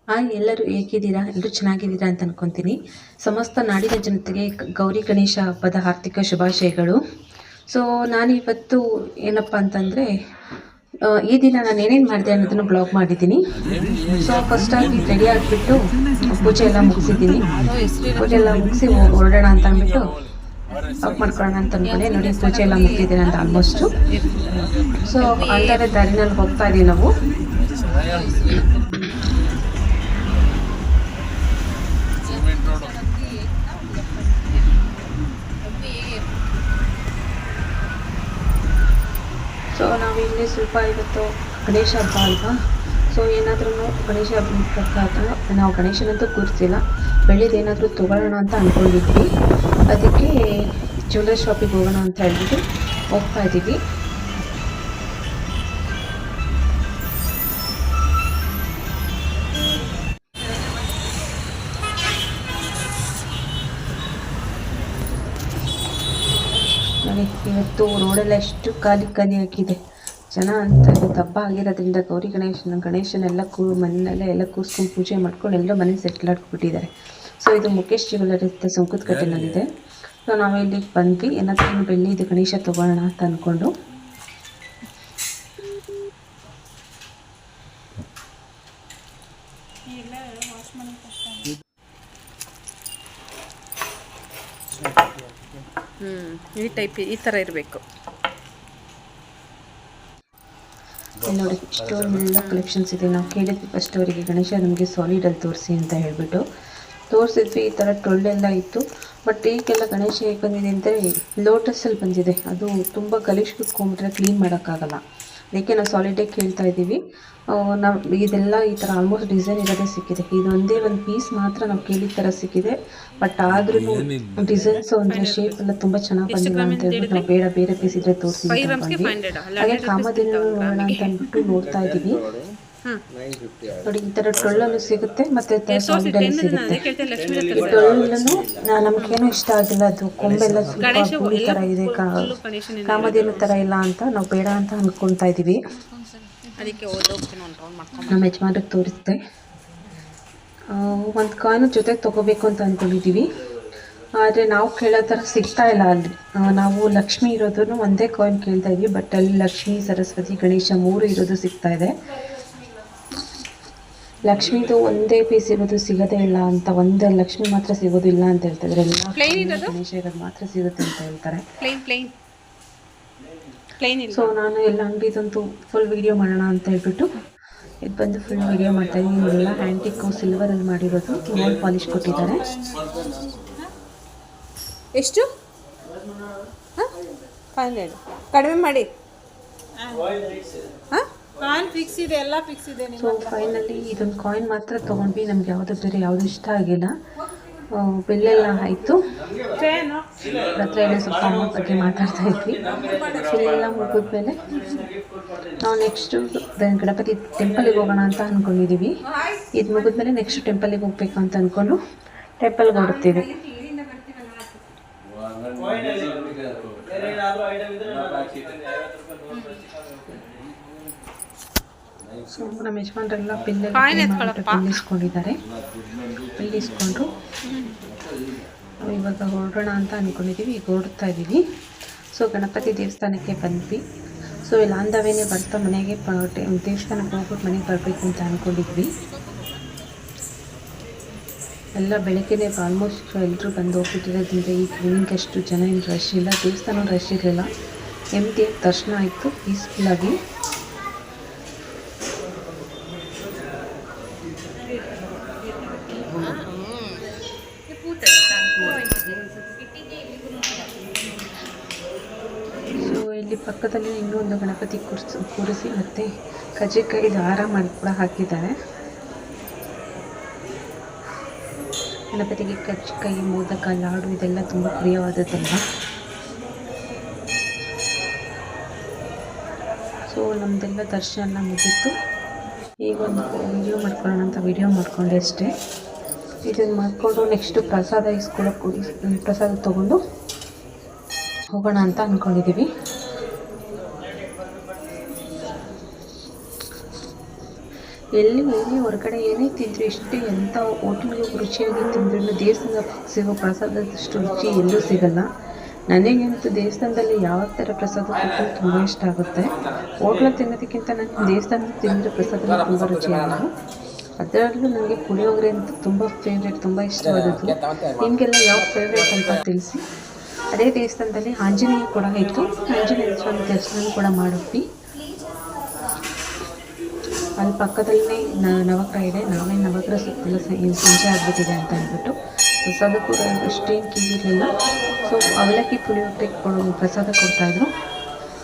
ಎಲ್ಲರೂ ಹೇಗಿದ್ದೀರಾ? ಎಲ್ಲರೂ ಚೆನ್ನಾಗಿದ್ದೀರಾ ಅಂತ ಅನ್ಕೊತೀನಿ. ಸಮಸ್ತ ನಾಡಿನ ಜನತೆಗೆ ಗೌರಿ ಗಣೇಶ ಹಬ್ಬದ ಆರ್ಥಿಕ ಶುಭಾಶಯಗಳು. ಸೊ ನಾನಿವತ್ತು ಏನಪ್ಪ ಅಂತಂದರೆ ಈ ದಿನ ನಾನು ಏನೇನು ಮಾಡಿದೆ ಅನ್ನೋದನ್ನು ಬ್ಲಾಗ್ ಮಾಡಿದ್ದೀನಿ. ಸೊ ಫಸ್ಟಾಗಿ ರೆಡಿ ಆಗಿಬಿಟ್ಟು ಪೂಜೆ ಎಲ್ಲ ಮುಗಿಸಿದ್ದೀನಿ. ಪೂಜೆ ಎಲ್ಲ ಮುಗಿಸಿ ಹೊರಡೋಣ ಅಂತ ಅಂದ್ಬಿಟ್ಟು ವಾಕ್ ಮಾಡ್ಕೊಳ್ಳೋಣ ಅಂತ ಅಂದ್ಕೊಂಡೆ. ನೋಡಿ ಪೂಜೆ ಎಲ್ಲ ಮುಗಿದಿದ್ದೀನಿ ಅಂತ ಆಲ್ಮೋಸ್ಟು. ಸೊ ಅಂದರೆ ದಾರಿನಲ್ಲಿ ಹೋಗ್ತಾ ಇದ್ದೀವಿ ನಾವು. ಸೊ ನಾವಿಲ್ಲಿ ಸ್ವಲ್ಪ ಇವತ್ತು ಗಣೇಶ ಹಬ್ಬ ಅಲ್ವಾ. ಸೊ ಏನಾದ್ರೂ ಗಣೇಶ ಹಬ್ಬದ ಪ್ರಕಾರ ನಾವು ಗಣೇಶನಂತೂ ಕೂರಿಸಿಲ್ಲ, ಬೆಳ್ಳಿದೇನಾದರೂ ತೊಗೊಳ್ಳೋಣ ಅಂತ ಅಂದ್ಕೊಂಡಿದ್ವಿ. ಅದಕ್ಕೆ ಜ್ಯುವೆಲ್ಲರಿ ಶಾಪಿಗೆ ಹೋಗೋಣ ಅಂತ ಹೇಳ್ಬಿಟ್ಟು ಹೋಗ್ತಾ ಇದ್ದೀವಿ. ನೋಡಿ ಇವತ್ತು ರೋಡೆಲ್ಲ ಎಷ್ಟು ಖಾಲಿ ಆಗಿದೆ. ಜನ ಅಂತ ಇವತ್ತು ಹಬ್ಬ ಆಗಿರೋದ್ರಿಂದ ಗಣೇಶನೆಲ್ಲ ಮನೆಯಲ್ಲ ಎಲ್ಲ ಕೂರಿಸ್ಕೊಂಡು ಪೂಜೆ ಮಾಡ್ಕೊಂಡು ಎಲ್ಲ ಮನೆ ಸೆಟ್ಲ್ ಆಡ್ಬಿಟ್ಟಿದ್ದಾರೆ. ಸೊ ಇದು ಮುಖೇಶ್ ಜ್ಯುವೆಲ್ಲರಿ ಅಂತ ಸುಂಕದಕಟ್ಟೆನಲ್ಲಿದೆ. ಸೊ ನಾವು ಇಲ್ಲಿಗೆ ಬಂದ್ವಿ, ಏನಾದರೂ ಬೆಳ್ಳಿ ಇದು ಗಣೇಶ ತೊಗೊಳ್ಳೋಣ ಅಂತ ಅಂದ್ಕೊಂಡು. ಈ ಟೈಪ್ ಈ ಥರ ಇರಬೇಕು. ನೋಡಿ ಇಷ್ಟೊಂದೆಲ್ಲ ಕಲೆಕ್ಷನ್ಸ್ ಇದೆ. ನಾವು ಕೇಳಿದ್ವಿ ಫಸ್ಟ್ ಅವರಿಗೆ ಗಣೇಶ ನಮಗೆ ಸಾಲಿಡಲ್ಲಿ ತೋರಿಸಿ ಅಂತ ಹೇಳಿಬಿಟ್ಟು ತೋರಿಸಿದ್ವಿ. ಈ ಥರ ಟೊಳ್ಳೆಲ್ಲ ಇತ್ತು. ಬಟ್ ಈಗೆಲ್ಲ ಗಣೇಶ ಹೇಗೆ ಬಂದಿದೆ ಅಂದರೆ ಲೋಟಸಲ್ಲಿ ಬಂದಿದೆ. ಅದು ತುಂಬ ಗಲೀಜು ಕುತ್ಕೊಂಡ್ಬಿಟ್ರೆ ಕ್ಲೀನ್ ಮಾಡೋಕ್ಕಾಗಲ್ಲ. ಅದಕ್ಕೆ ನಾವು ಸಾಲಿಡೇ ಕೇಳ್ತಾ ಇದ್ದೀವಿ. ನಾವು ಇದೆಲ್ಲ ಈ ಥರ ಆಲ್ಮೋಸ್ಟ್ ಡಿಸೈನ್ ಇರೋದೇ ಸಿಕ್ಕಿದೆ. ಇದೊಂದೇ ಒಂದು ಪೀಸ್ ಮಾತ್ರ ನಾವು ಕೇಳಿದ ಥರ ಸಿಕ್ಕಿದೆ. ಬಟ್ ಆದ್ರೂ ಡಿಸೈನ್ಸ್ ಒಂದು ಶೇಪ್ ಎಲ್ಲ ತುಂಬ ಚೆನ್ನಾಗಿ ಬಂದಿಲ್ಲ ಅಂತ ಹೇಳ್ಬಿಟ್ಟು ನಾವು ಬೇರೆ ಪೀಸ್ ಇದ್ರೆ ತೋರಿಸಿ ಹಾಗೆ ಕಾಮಧೇನು ನೋಡೋಣ ಅಂತ ಅಂದ್ಬಿಟ್ಟು ನೋಡ್ತಾ ಇದ್ದೀವಿ. ನೋಡಿ ಈ ಥರ ಟೊಳ್ಳಲ್ಲೂ ಸಿಗುತ್ತೆ ಮತ್ತು ಸಾಲಿಡಲ್ಲಿ ಸಿಗುತ್ತೆ. ಈ ಟೊಳ್ಳನ್ನು ನಮಗೇನು ಇಷ್ಟ ಆಗಿಲ್ಲ, ಅದು ಕೊಂಬೆಲ್ಲ ಸ್ವಲ್ಪ ಈ ಥರ ಇದೆ, ಕಾಮಧೇನು ಥರ ಇಲ್ಲ ಅಂತ ನಾವು ಬೇಡ ಅಂತ ಅಂದ್ಕೊಳ್ತಾ ಇದ್ದೀವಿ. ನಮ್ಮ ಯಜಮಾನ್ರಿಗೆ ತೋರಿಸ್ದೆ. ಒಂದು ಕಾಯಿನ್ ಜೊತೆಗೆ ತೊಗೋಬೇಕು ಅಂತ ಅಂದ್ಕೊಂಡಿದ್ದೀವಿ. ಆದರೆ ನಾವು ಕೇಳೋ ಥರ ಸಿಗ್ತಾ ಇಲ್ಲ ಅಲ್ಲಿ. ನಾವು ಲಕ್ಷ್ಮಿ ಇರೋದನ್ನು ಒಂದೇ ಕಾಯಿನ್ ಕೇಳ್ತಾ ಇದ್ವಿ, ಬಟ್ ಅಲ್ಲಿ ಲಕ್ಷ್ಮಿ, ಸರಸ್ವತಿ, ಗಣೇಶ 3 ಇರೋದು ಸಿಗ್ತಾ ಇದೆ. ಲಕ್ಷ್ಮಿದು ಒಂದೇ ಪೀಸ್ ಇರೋದು ಸಿಗೋದೇ ಇಲ್ಲ ಅಂತ, ಒಂದು ಲಕ್ಷ್ಮಿ ಮಾತ್ರ ಸಿಗೋದಿಲ್ಲ ಅಂತ ಹೇಳ್ತಿದ್ದಾರೆ. ಎಲ್ಲ ಗಣೇಶ ಇರೋದು ಮಾತ್ರ ಸಿಗುತ್ತೆ ಅಂತ ಹೇಳ್ತಾರೆ. ಸೊ ನಾನು ಎಲ್ಲ ಅಂಗಡಿದಂತೂ ಫುಲ್ ವಿಡಿಯೋ ಮಾಡೋಣ ಅಂತ ಹೇಳ್ಬಿಟ್ಟು ಇದು ಬಂದು ಫುಲ್ ವಿಡಿಯೋ ಮಾಡ್ತಾ ಇದ್ದೀನಿ. ಎಲ್ಲ ಆ್ಯಂಟಿಕ್ಕು ಸಿಲ್ವರಲ್ಲಿ ಮಾಡಿರೋದು, ಗೋಲ್ಡ್ ಪಾಲಿಶ್ ಕೊಟ್ಟಿದ್ದಾರೆ. ಎಷ್ಟು? 500 ಕಡಿಮೆ ಮಾಡಿ. ಕಾಯಿನ್ ಫಿಕ್ಸ್ ಇದೆ, ಎಲ್ಲ ಫಿಕ್ಸ್ ಇದೆ. ಸೊ ಫೈನಲಿ ಇದೊಂದು ಕಾಯಿನ್ ಮಾತ್ರ ತೊಗೊಂಡ್ವಿ. ನಮ್ಗೆ ಯಾವುದು ಬೇರೆ ಯಾವುದು ಇಷ್ಟ ಆಗಿಲ್ಲ. ಬಿಲ್ಲೆಲ್ಲ ಆಯಿತು. ಹತ್ರ ಎಲ್ಲ ಸ್ವಲ್ಪ ಅಮ್ಮ ಬಗ್ಗೆ ಮಾತಾಡ್ತಾ ಇದ್ವಿ. ಎಲ್ಲ ಮುಗಿದ್ಮೇಲೆ ನಾವು ನೆಕ್ಸ್ಟು ಗಣಪತಿ ಟೆಂಪಲಿಗೆ ಹೋಗೋಣ ಅಂತ ಅಂದ್ಕೊಂಡಿದ್ದೀವಿ. ಇದು ಮುಗಿದ್ಮೇಲೆ ನೆಕ್ಸ್ಟ್ ಟೆಂಪಲಿಗೆ ಹೋಗ್ಬೇಕು ಅಂತ ಅಂದ್ಕೊಂಡು ಟೆಂಪಲ್ಗೆ ಹೊರಡ್ತೀವಿ. ಸೊ ನಮ್ಮ ಯಜಮಾನ್ರೆಲ್ಲ ಬಿಲ್ ಇಸ್ಕೊಂಡಿದ್ದಾರೆ. ಬಿಲ್ ಇಸ್ಕೊಂಡ್ರು ಇವಾಗ ಹೊರಡೋಣ ಅಂತ ಅಂದ್ಕೊಂಡಿದ್ದೀವಿ. ಈಗ ಹೊರಡ್ತಾ ಇದ್ದೀವಿ. ಸೊ ಗಣಪತಿ ದೇವಸ್ಥಾನಕ್ಕೆ ಬಂದ್ವಿ. ಸೊ ಇಲ್ಲಿ ಆಂದವೇನೆ ಬರ್ತಾ ಮನೆಗೆ ದೇವಸ್ಥಾನಕ್ಕೆ ಹೋಗ್ಬಿಟ್ಟು ಮನೆಗೆ ಬರಬೇಕು ಅಂತ ಅಂದ್ಕೊಂಡಿದ್ವಿ. ಎಲ್ಲ ಬೆಳಗ್ಗೆನೇ ಆಲ್ಮೋಸ್ಟ್ ಎಲ್ಲರೂ ಬಂದು ಹೋಗ್ಬಿಟ್ಟಿರೋದ್ರಿಂದ ಈಗ ಈವ್ನಿಂಗ್ ಅಷ್ಟು ಜನ ಏನು ರಶ್ ಇಲ್ಲ. ದೇವಸ್ಥಾನ ರಶ್ ಇರಲಿಲ್ಲ, ಎಂಟಿಯಾಗಿ ದರ್ಶನ ಆಯಿತು ಪೀಸ್ಫುಲ್ಲಾಗಿ. ಸೊ ಇಲ್ಲಿ ಪಕ್ಕದಲ್ಲಿ ಇನ್ನೊಂದು ಗಣಪತಿ ಕೂರಿಸಿ ಮತ್ತು ಕಜ್ಜಿಕಾಯಿ ದಾರ ಮಾಡಿ ಕೂಡ ಹಾಕಿದ್ದಾರೆ. ಗಣಪತಿಗೆ ಕಜ್ಜಿಕಾಯಿ, ಮೋದಕ, ಲಾಡು ಇದೆಲ್ಲ ತುಂಬ ಪ್ರಿಯವಾದದ್ದಲ್ಲ. ಸೊ ನಮ್ಮದೆಲ್ಲ ದರ್ಶನ ಎಲ್ಲ ಮುಗೀತು. ಈಗ ಒಂದು ವಿಡಿಯೋ ಮಾಡ್ಕೊಳ್ಳೋಣ ಅಂತ ವಿಡಿಯೋ ಮಾಡಿಕೊಂಡೆ ಅಷ್ಟೇ. ಇದನ್ನು ಮಾಡಿಕೊಂಡು ನೆಕ್ಸ್ಟು ಪ್ರಸಾದ ತೊಗೊಂಡು ಹೋಗೋಣ ಅಂತ ಎಲ್ಲಿ ಹೊರಗಡೆ ಏನೇ ತಿಂದರೂ ಎಷ್ಟೇ ಎಂಥ ಹೋಟ್ಲಿಗೆ ರುಚಿಯಾಗಿ ತಿಂದ್ರೂ ದೇವಸ್ಥಾನದ ಸಿಗೋ ಪ್ರಸಾದದಷ್ಟು ರುಚಿ ಎಲ್ಲೂ ಸಿಗಲ್ಲ. ನನಗಂತೂ ದೇವಸ್ಥಾನದಲ್ಲಿ ಯಾವ ಥರ ಪ್ರಸಾದ ಕೊಟ್ಟರು ತುಂಬ ಇಷ್ಟ ಆಗುತ್ತೆ. ಹೋಟ್ಲಲ್ಲಿ ತಿನ್ನೋದಕ್ಕಿಂತ ನನಗೆ ದೇವಸ್ಥಾನದಲ್ಲಿ ತಿಂದರೆ ಪ್ರಸಾದ ತುಂಬ ರುಚಿಯಾಗೋದು. ಅದರಲ್ಲೂ ನನಗೆ ಪುಳಿಯೋಗರೆ ಅಂತ ತುಂಬ ಫೇವ್ರೇಟ್, ತುಂಬ ಇಷ್ಟವಾದದ್ದು. ನಿಮಗೆಲ್ಲ ಯಾವ ಫೇವ್ರೇಟ್ ಅಂತ ತಿಳಿಸಿ. ಅದೇ ದೇವಸ್ಥಾನದಲ್ಲಿ ಆಂಜನೇಯ ಕೂಡ ಇತ್ತು. ಆಂಜನೇಯ ಸ್ವಾಮಿ ದರ್ಶನ ಕೂಡ ಮಾಡಿದ್ವಿ. ಅಲ್ಲಿ ಪಕ್ಕದಲ್ಲೇ ನವಗ್ರಹ ಇದೆ. ನಾವೇ ನವಗ್ರಹ ಸುತ್ತಲೂ ಸಂಜೆ ಆಗಿಬಿಟ್ಟಿದೆ ಅಂತ ಅಂದ್ಬಿಟ್ಟು ಪ್ರಸಾದ ಕೂಡ ಅಷ್ಟೇನು ಕೀಗಿರಲಿಲ್ಲ. ಸೊ ಅವಲಕ್ಕಿ ಪುಳಿಯೋಗರೆ ಪ್ರಸಾದ ಕೊಡ್ತಾಯಿದ್ರು.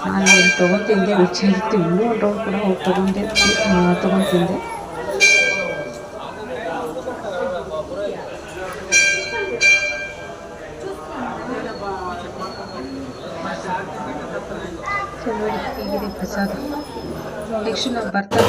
ನಾನು ತೊಗೊಂಡು ತಿಂದೆ, ರುಚಿಯಾಗಿತ್ತು. ಇನ್ನೂ ಒಂದು ರೌಂಡ್ ಕೂಡ ಹೋಗಿ ತೊಗೊಂಡು ತಿಂದೆ. ಸೊ ನೋಡಿ ಹೇಗಿದೆ ಪ್ರಸಾದ. ನೆಕ್ಸ್ಟ್ ನಾವು ಬರ್ತಾ